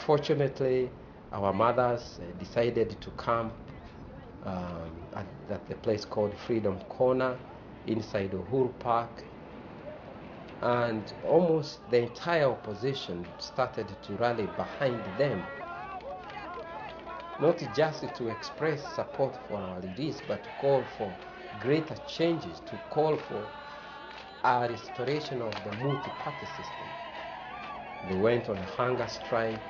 Fortunately, our mothers decided to camp at the place called Freedom Corner inside Uhuru Park, and almost the entire opposition started to rally behind them, not just to express support for our release, but to call for greater changes, to call for a restoration of the multi-party system. They went on a hunger strike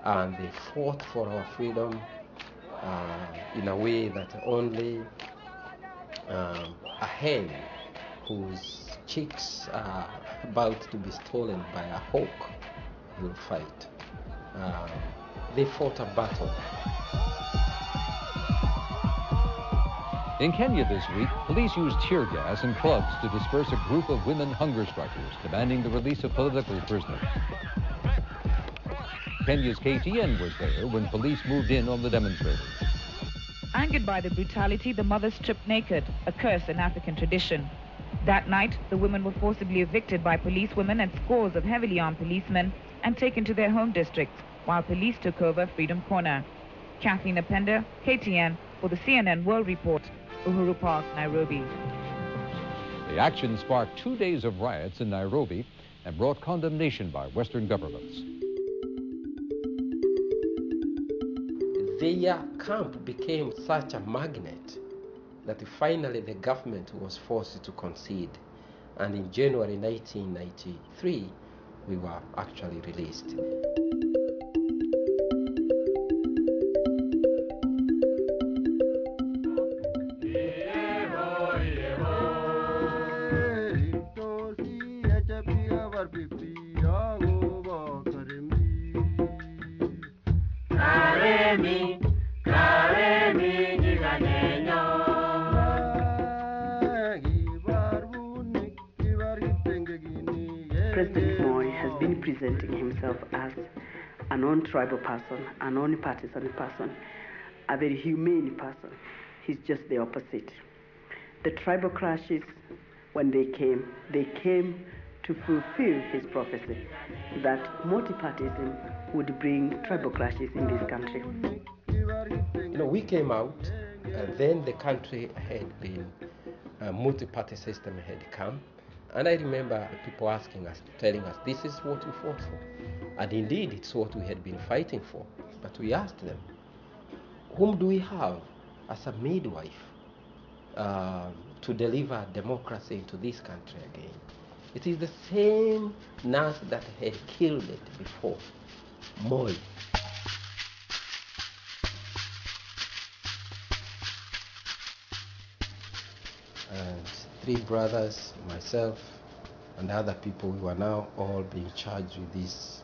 and they fought for our freedom in a way that only a hen whose chicks are about to be stolen by a hawk will fight. They fought a battle. In Kenya this week, police used tear gas and clubs to disperse a group of women hunger strikers demanding the release of political prisoners. Kenya's KTN was there when police moved in on the demonstrators. Angered by the brutality, the mothers stripped naked, a curse in African tradition. That night, the women were forcibly evicted by policewomen and scores of heavily armed policemen and taken to their home districts, while police took over Freedom Corner. Kathleen Apenda, KTN, for the CNN World Report, Uhuru Park, Nairobi. The action sparked 2 days of riots in Nairobi and brought condemnation by Western governments. Their camp became such a magnet that finally the government was forced to concede. And in January 1993, we were actually released. President Moi has been presenting himself as a non-tribal person, a non-partisan person, a very humane person. He's just the opposite. The tribal clashes, when they came to fulfill his prophecy that multipartyism would bring tribal clashes in this country. You know, we came out, then the country had been, a multi-party system had come, and I remember people asking us, telling us, this is what we fought for. And indeed, it's what we had been fighting for. But we asked them, whom do we have as a midwife to deliver democracy into this country again? It is the same nurse that had killed it before, Moi. And 3 brothers, myself, and other people, we were now all being charged with this,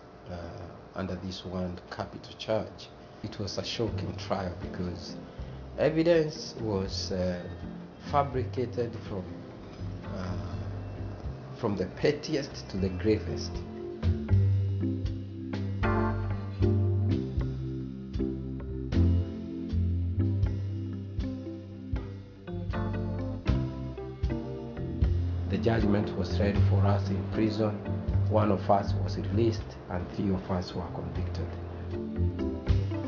under this one capital charge. It was a shocking trial because evidence was fabricated from the pettiest to the gravest. The judgment was read for us in prison. 1 of us was released and 3 of us were convicted.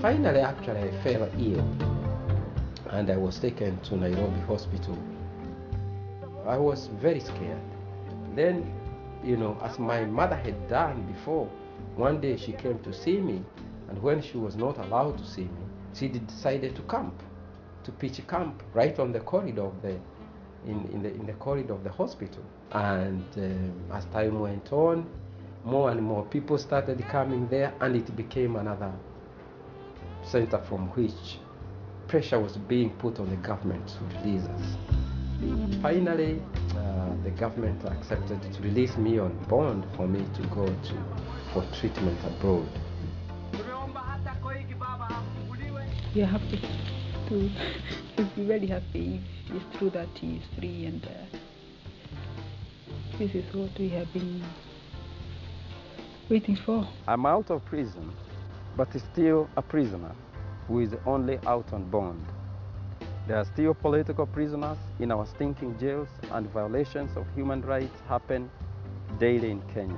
Finally, actually, I fell ill and I was taken to Nairobi hospital. I was very scared. Then, you know, as my mother had done before, one day she came to see me, and when she was not allowed to see me, she decided to camp, to pitch camp right on the corridor of the in the corridor of the hospital. And as time went on, more and more people started coming there, and it became another center from which pressure was being put on the government to release us. Finally, the government accepted to release me on bond for me to go for treatment abroad. You're happy to be very happy if it's true that he is free, and this is what we have been waiting for. I'm out of prison, but still a prisoner who is only out on bond. There are still political prisoners in our stinking jails, and violations of human rights happen daily in Kenya.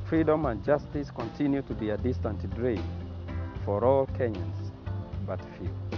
freedom and justice continue to be a distant dream for all Kenyans, but few.